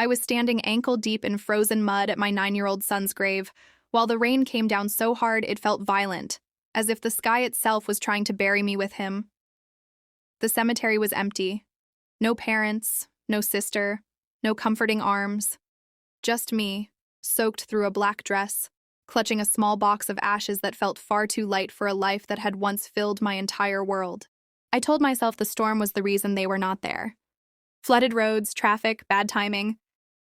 I was standing ankle-deep in frozen mud at my 9-year-old son's grave, while the rain came down so hard it felt violent, as if the sky itself was trying to bury me with him. The cemetery was empty. No parents, no sister, no comforting arms. Just me, soaked through a black dress, clutching a small box of ashes that felt far too light for a life that had once filled my entire world. I told myself the storm was the reason they were not there. Flooded roads, traffic, bad timing.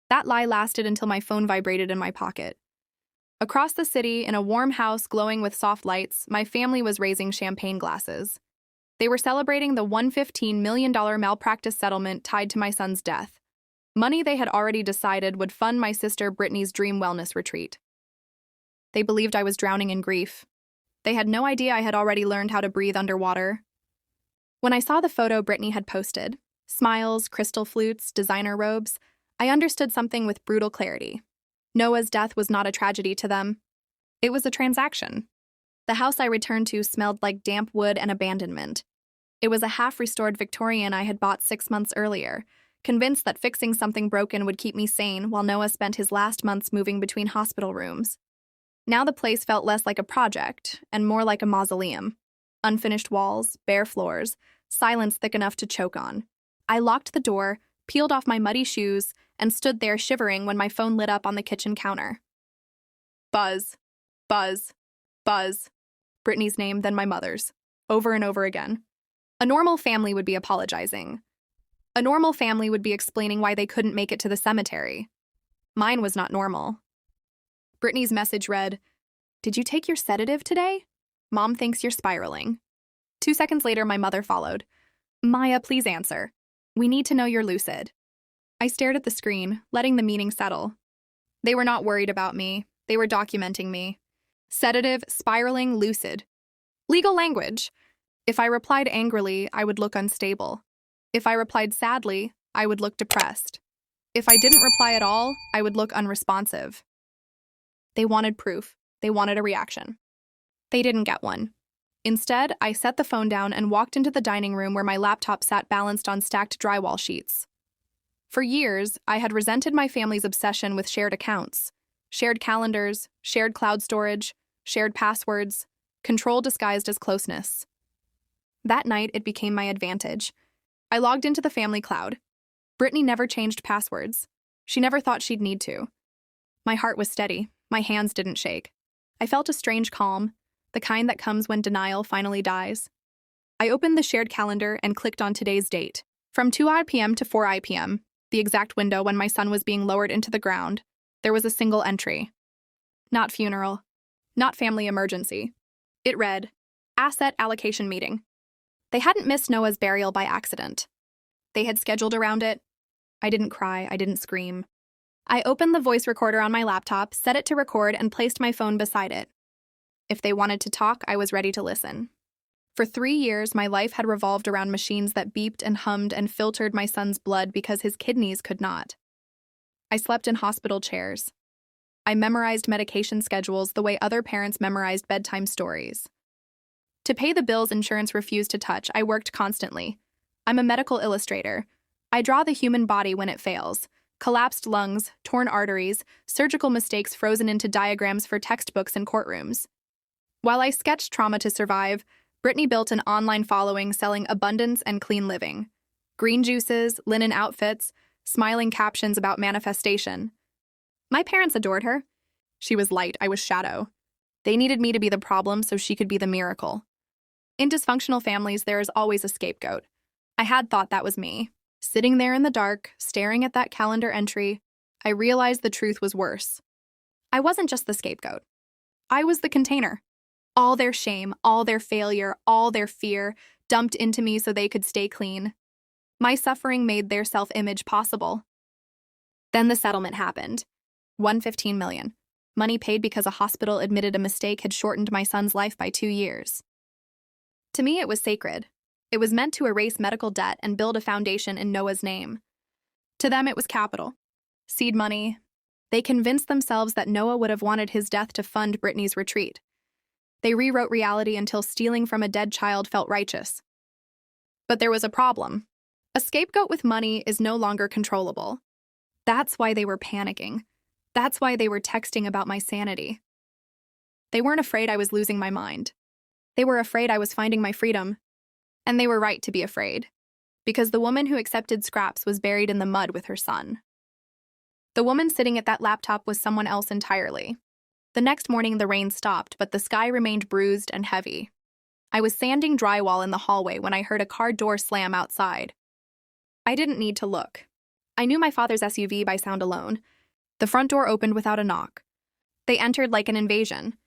That lie lasted until my phone vibrated in my pocket. Across the city, in a warm house glowing with soft lights, my family was raising champagne glasses. They were celebrating the $115 million malpractice settlement tied to my son's death. Money they had already decided would fund my sister Brittany's dream wellness retreat. They believed I was drowning in grief. They had no idea I had already learned how to breathe underwater. When I saw the photo Brittany had posted, smiles, crystal flutes, designer robes, I understood something with brutal clarity. Noah's death was not a tragedy to them. It was a transaction. The house I returned to smelled like damp wood and abandonment. It was a half-restored Victorian I had bought 6 months earlier, convinced that fixing something broken would keep me sane while Noah spent his last months moving between hospital rooms. Now the place felt less like a project and more like a mausoleum. Unfinished walls, bare floors, silence thick enough to choke on. I locked the door, peeled off my muddy shoes, and stood there shivering when my phone lit up on the kitchen counter. Buzz, buzz, buzz. Brittany's name, then my mother's, over and over again. A normal family would be apologizing. A normal family would be explaining why they couldn't make it to the cemetery. Mine was not normal. Brittany's message read, "Did you take your sedative today? Mom thinks you're spiraling." 2 seconds later, my mother followed. "Maya, please answer. We need to know you're lucid." I stared at the screen, letting the meaning settle. They were not worried about me. They were documenting me. Sedative, spiraling, lucid. Legal language. If I replied angrily, I would look unstable. If I replied sadly, I would look depressed. If I didn't reply at all, I would look unresponsive. They wanted proof. They wanted a reaction. They didn't get one. Instead, I set the phone down and walked into the dining room where my laptop sat balanced on stacked drywall sheets. For years, I had resented my family's obsession with shared accounts. Shared calendars, shared cloud storage, shared passwords, control disguised as closeness. That night, it became my advantage. I logged into the family cloud. Brittany never changed passwords. She never thought she'd need to. My heart was steady. My hands didn't shake. I felt a strange calm, the kind that comes when denial finally dies. I opened the shared calendar and clicked on today's date. From 2 p.m. to 4 p.m., the exact window when my son was being lowered into the ground, there was a single entry. Not funeral. Not family emergency. It read, "Asset allocation meeting." They hadn't missed Noah's burial by accident. They had scheduled around it. I didn't cry. I didn't scream. I opened the voice recorder on my laptop, set it to record, and placed my phone beside it. If they wanted to talk, I was ready to listen. For 3 years, my life had revolved around machines that beeped and hummed and filtered my son's blood because his kidneys could not. I slept in hospital chairs. I memorized medication schedules the way other parents memorized bedtime stories. To pay the bills insurance refused to touch, I worked constantly. I'm a medical illustrator. I draw the human body when it fails. Collapsed lungs, torn arteries, surgical mistakes frozen into diagrams for textbooks and courtrooms. While I sketched trauma to survive, Brittany built an online following selling abundance and clean living. Green juices, linen outfits, smiling captions about manifestation. My parents adored her. She was light, I was shadow. They needed me to be the problem so she could be the miracle. In dysfunctional families, there is always a scapegoat. I had thought that was me. Sitting there in the dark, staring at that calendar entry, I realized the truth was worse. I wasn't just the scapegoat. I was the container. All their shame, all their failure, all their fear dumped into me so they could stay clean. My suffering made their self-image possible. Then the settlement happened. $115 million. Money paid because a hospital admitted a mistake had shortened my son's life by 2 years. To me, it was sacred. It was meant to erase medical debt and build a foundation in Noah's name. To them, it was capital. Seed money. They convinced themselves that Noah would have wanted his death to fund Brittany's retreat. They rewrote reality until stealing from a dead child felt righteous. But there was a problem. A scapegoat with money is no longer controllable. That's why they were panicking. That's why they were texting about my sanity. They weren't afraid I was losing my mind. They were afraid I was finding my freedom. And they were right to be afraid, because the woman who accepted scraps was buried in the mud with her son. The woman sitting at that laptop was someone else entirely. The next morning, the rain stopped, but the sky remained bruised and heavy. I was sanding drywall in the hallway when I heard a car door slam outside. I didn't need to look. I knew my father's SUV by sound alone. The front door opened without a knock. They entered like an invasion.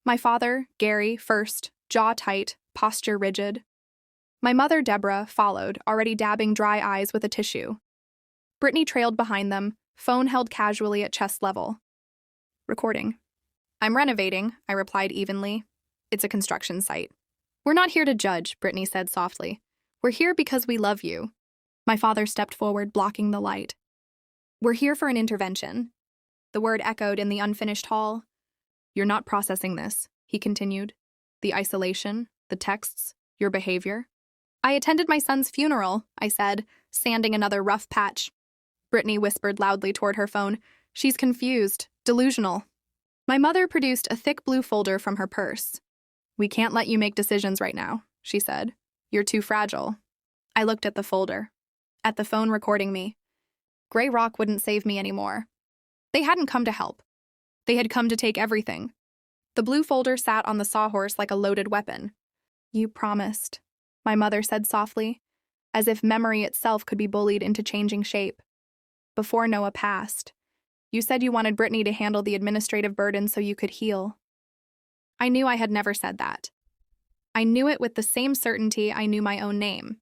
My father, Gary, first, jaw tight, posture rigid. My mother, Deborah, followed, already dabbing dry eyes with a tissue. Brittany trailed behind them, phone held casually at chest level. Recording. I'm renovating, I replied evenly. It's a construction site. We're not here to judge, Brittany said softly. We're here because we love you. My father stepped forward, blocking the light. We're here for an intervention. The word echoed in the unfinished hall. You're not processing this, he continued. The isolation, the texts, your behavior. I attended my son's funeral, I said, sanding another rough patch. Brittany whispered loudly toward her phone. She's confused, delusional. My mother produced a thick blue folder from her purse. We can't let you make decisions right now, she said. You're too fragile. I looked at the folder, at the phone recording me. Gray Rock wouldn't save me anymore. They hadn't come to help. They had come to take everything. The blue folder sat on the sawhorse like a loaded weapon. You promised, my mother said softly, as if memory itself could be bullied into changing shape. Before Noah passed, you said you wanted Brittany to handle the administrative burden so you could heal. I knew I had never said that. I knew it with the same certainty I knew my own name.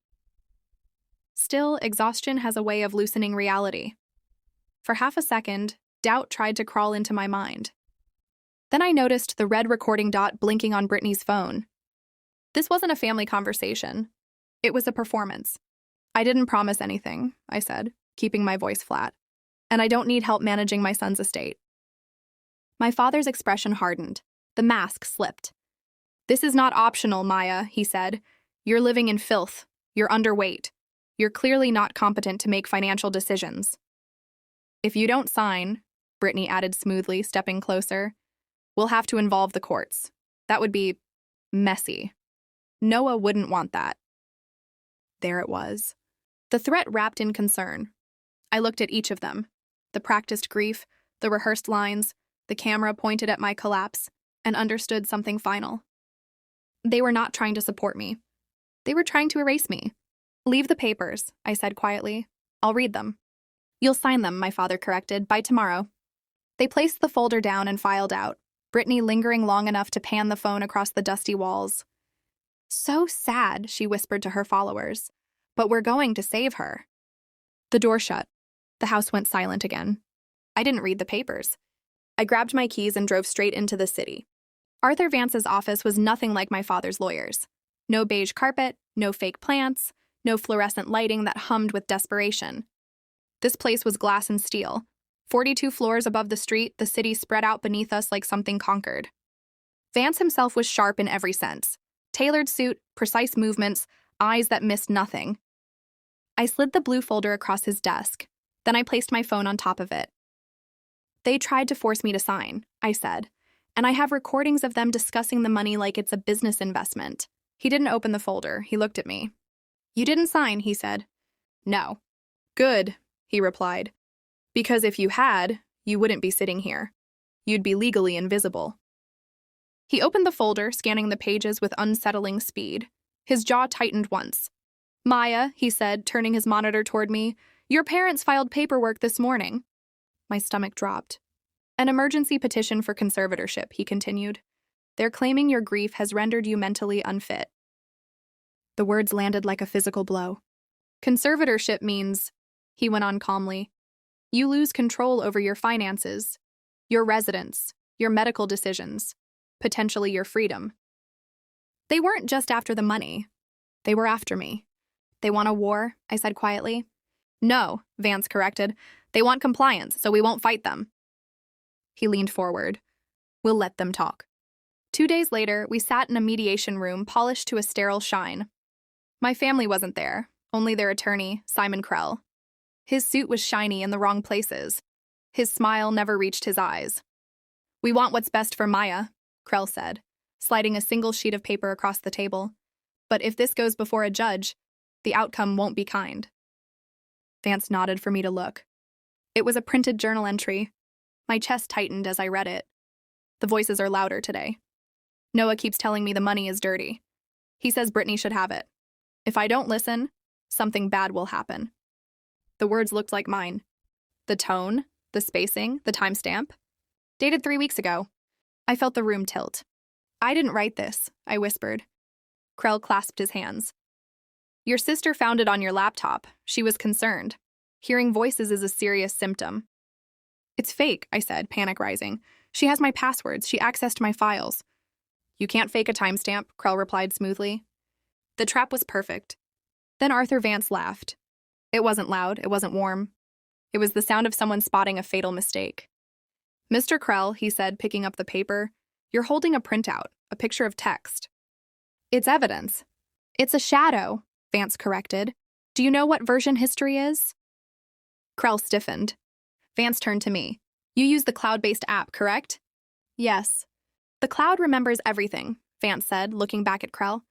Still, exhaustion has a way of loosening reality. For half a second, doubt tried to crawl into my mind. Then I noticed the red recording dot blinking on Brittany's phone. This wasn't a family conversation. It was a performance. I didn't promise anything, I said, keeping my voice flat. And I don't need help managing my son's estate. My father's expression hardened. The mask slipped. This is not optional, Maya, he said. You're living in filth. You're underweight. You're clearly not competent to make financial decisions. If you don't sign, Brittany added smoothly, stepping closer, we'll have to involve the courts. That would be messy. Noah wouldn't want that. There it was. The threat wrapped in concern. I looked at each of them. The practiced grief, the rehearsed lines, the camera pointed at my collapse, and understood something final. They were not trying to support me. They were trying to erase me. Leave the papers, I said quietly. I'll read them. You'll sign them, my father corrected, by tomorrow. They placed the folder down and filed out, Brittany lingering long enough to pan the phone across the dusty walls. So sad, she whispered to her followers. But we're going to save her. The door shut. The house went silent again. I didn't read the papers. I grabbed my keys and drove straight into the city. Arthur Vance's office was nothing like my father's lawyers. No beige carpet, no fake plants, no fluorescent lighting that hummed with desperation. This place was glass and steel. 42 floors above the street, the city spread out beneath us like something conquered. Vance himself was sharp in every sense. Tailored suit, precise movements, eyes that missed nothing. I slid the blue folder across his desk. Then I placed my phone on top of it. They tried to force me to sign, I said, and I have recordings of them discussing the money like it's a business investment. He didn't open the folder. He looked at me. You didn't sign, he said. No. Good, he replied. Because if you had, you wouldn't be sitting here. You'd be legally invisible. He opened the folder, scanning the pages with unsettling speed. His jaw tightened once. Maya, he said, turning his monitor toward me, your parents filed paperwork this morning. My stomach dropped. An emergency petition for conservatorship, he continued. They're claiming your grief has rendered you mentally unfit. The words landed like a physical blow. Conservatorship means, he went on calmly, you lose control over your finances, your residence, your medical decisions, potentially your freedom. They weren't just after the money. They were after me. They want a war, I said quietly. No, Vance corrected. They want compliance, so we won't fight them. He leaned forward. We'll let them talk. 2 days later, we sat in a mediation room polished to a sterile shine. My family wasn't there, only their attorney, Simon Krell. His suit was shiny in the wrong places. His smile never reached his eyes. "We want what's best for Maya," Krell said, sliding a single sheet of paper across the table. "But if this goes before a judge, the outcome won't be kind." Vance nodded for me to look. It was a printed journal entry. My chest tightened as I read it. The voices are louder today. "Noah keeps telling me the money is dirty. He says Brittany should have it. If I don't listen, something bad will happen." The words looked like mine. The tone, the spacing, the timestamp. Dated 3 weeks ago. I felt the room tilt. "I didn't write this," I whispered. Krell clasped his hands. "Your sister found it on your laptop. She was concerned. Hearing voices is a serious symptom." "It's fake," I said, panic rising. "She has my passwords. She accessed my files." "You can't fake a timestamp," Krell replied smoothly. The trap was perfect. Then Arthur Vance laughed. It wasn't loud, it wasn't warm. It was the sound of someone spotting a fatal mistake. "Mr. Krell," he said, picking up the paper, "you're holding a printout, a picture of text." "It's evidence." "It's a shadow," Vance corrected. "Do you know what version history is?" Krell stiffened. Vance turned to me. "You use the cloud-based app, correct?" "Yes." "The cloud remembers everything," Vance said, looking back at Krell.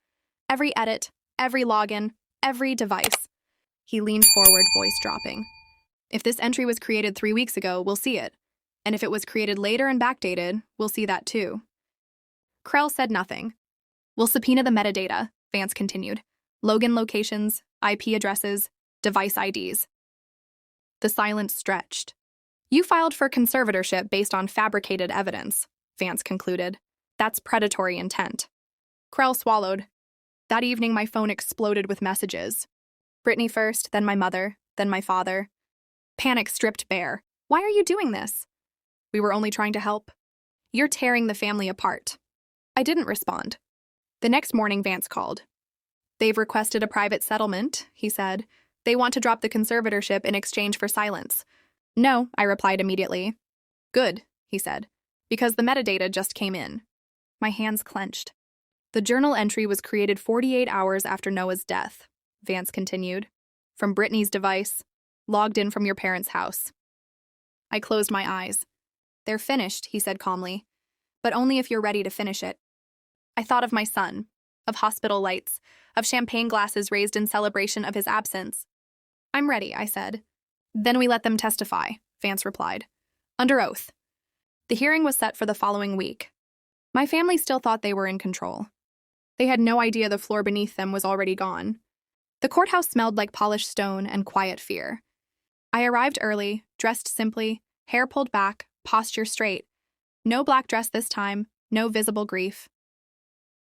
"Every edit, every login, every device." He leaned forward, voice dropping. "If this entry was created 3 weeks ago, we'll see it. And if it was created later and backdated, we'll see that too." Krell said nothing. "We'll subpoena the metadata," Vance continued. "Login locations, IP addresses, device IDs." The silence stretched. "You filed for conservatorship based on fabricated evidence," Vance concluded. "That's predatory intent." Krell swallowed. That evening, my phone exploded with messages. Brittany first, then my mother, then my father. Panic stripped bare. "Why are you doing this?" "We were only trying to help." "You're tearing the family apart." I didn't respond. The next morning, Vance called. "They've requested a private settlement," he said. "They want to drop the conservatorship in exchange for silence." "No," I replied immediately. "Good," he said, "because the metadata just came in." My hands clenched. "The journal entry was created 48 hours after Noah's death," Vance continued. "From Brittany's device, logged in from your parents' house." I closed my eyes. "They're finished," he said calmly. "But only if you're ready to finish it." I thought of my son, of hospital lights, of champagne glasses raised in celebration of his absence. "I'm ready," I said. "Then we let them testify," Vance replied. "Under oath." The hearing was set for the following week. My family still thought they were in control. They had no idea the floor beneath them was already gone. The courthouse smelled like polished stone and quiet fear. I arrived early, dressed simply, hair pulled back, posture straight. No black dress this time, no visible grief.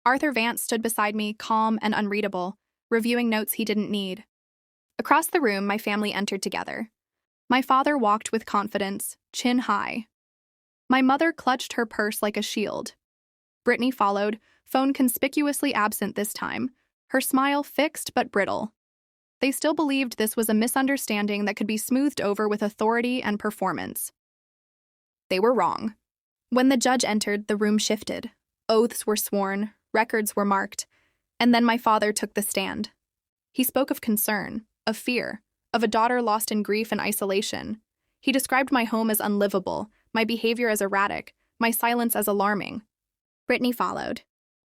Arthur Vance stood beside me, calm and unreadable, reviewing notes he didn't need. Across the room, my family entered together. My father walked with confidence, chin high. My mother clutched her purse like a shield. Brittany followed, phone conspicuously absent this time, her smile fixed but brittle. They still believed this was a misunderstanding that could be smoothed over with authority and performance. They were wrong. When the judge entered, the room shifted. Oaths were sworn, records were marked, and then my father took the stand. He spoke of concern, of fear, of a daughter lost in grief and isolation. He described my home as unlivable, my behavior as erratic, my silence as alarming. Brittany followed.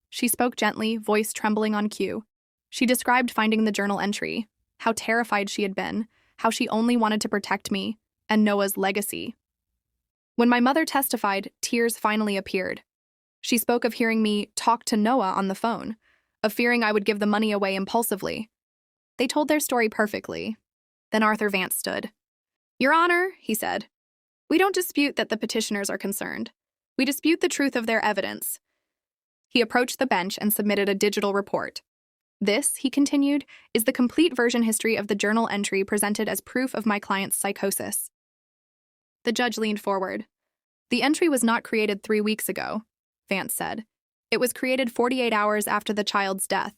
She spoke gently, voice trembling on cue. She described finding the journal entry, how terrified she had been, how she only wanted to protect me, and Noah's legacy. When my mother testified, tears finally appeared. She spoke of hearing me talk to Noah on the phone, of fearing I would give the money away impulsively. They told their story perfectly. Then Arthur Vance stood. "Your Honor," he said, "we don't dispute that the petitioners are concerned. We dispute the truth of their evidence." He approached the bench and submitted a digital report. "This," he continued, "is the complete version history of the journal entry presented as proof of my client's psychosis." The judge leaned forward. "The entry was not created 3 weeks ago," Vance said. "It was created 48 hours after the child's death,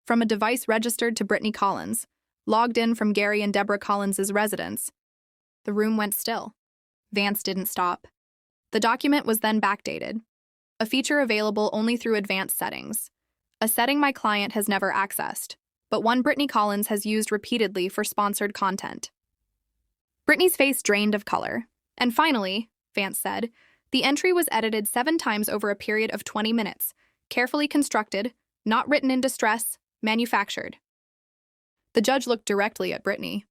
from a device registered to Brittany Collins, logged in from Gary and Deborah Collins' residence." The room went still. Vance didn't stop. The document was then backdated, a feature available only through advanced settings, a setting my client has never accessed, but one Brittany Collins has used repeatedly for sponsored content. Brittany's face drained of color. And finally, Vance said, the entry was edited 7 times over a period of 20 minutes, carefully constructed, not written in distress, manufactured. The judge looked directly at Brittany.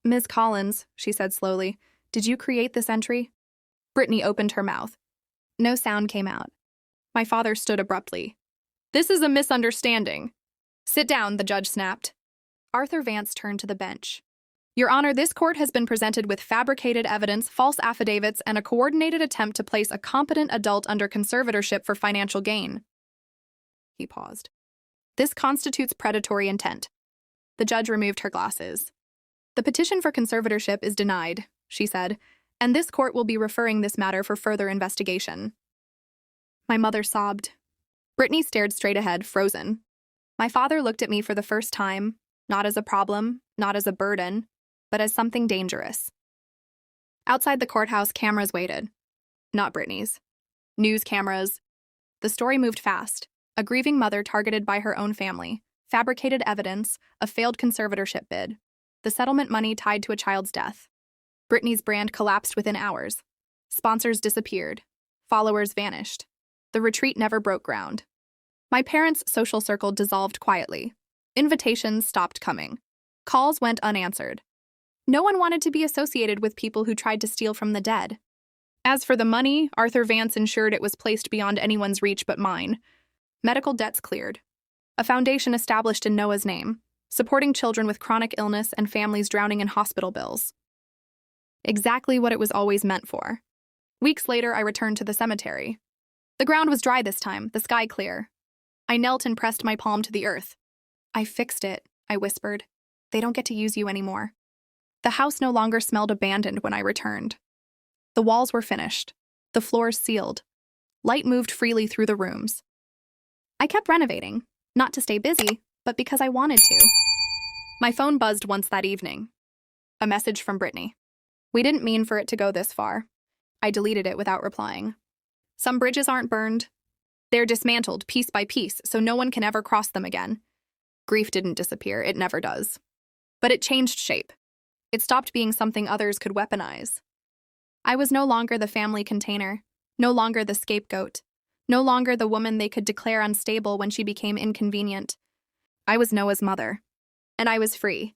Ms. Collins, she said slowly, did you create this entry? Brittany opened her mouth. No sound came out. My father stood abruptly. This is a misunderstanding. Sit down, the judge snapped. Arthur Vance turned to the bench. Your Honor, this court has been presented with fabricated evidence, false affidavits, and a coordinated attempt to place a competent adult under conservatorship for financial gain. He paused. This constitutes predatory intent. The judge removed her glasses. The petition for conservatorship is denied, she said, and this court will be referring this matter for further investigation. My mother sobbed. Brittany stared straight ahead, frozen. My father looked at me for the first time, not as a problem, not as a burden, but as something dangerous. Outside the courthouse, cameras waited. Not Brittany's. News cameras. The story moved fast. A grieving mother targeted by her own family. Fabricated evidence, a failed conservatorship bid. The settlement money tied to a child's death. Brittany's brand collapsed within hours. Sponsors disappeared. Followers vanished. The retreat never broke ground. My parents' social circle dissolved quietly. Invitations stopped coming. Calls went unanswered. No one wanted to be associated with people who tried to steal from the dead. As for the money, Arthur Vance ensured it was placed beyond anyone's reach but mine. Medical debts cleared. A foundation established in Noah's name, supporting children with chronic illness and families drowning in hospital bills. Exactly what it was always meant for. Weeks later, I returned to the cemetery. The ground was dry this time, the sky clear. I knelt and pressed my palm to the earth. I fixed it, I whispered. They don't get to use you anymore. The house no longer smelled abandoned when I returned. The walls were finished, the floors sealed. Light moved freely through the rooms. I kept renovating, not to stay busy, but because I wanted to. My phone buzzed once that evening. A message from Brittany. We didn't mean for it to go this far. I deleted it without replying. Some bridges aren't burned. They're dismantled piece by piece, so no one can ever cross them again. Grief didn't disappear, it never does. But it changed shape. It stopped being something others could weaponize. I was no longer the family container, no longer the scapegoat, no longer the woman they could declare unstable when she became inconvenient. I was Noah's mother. And I was free.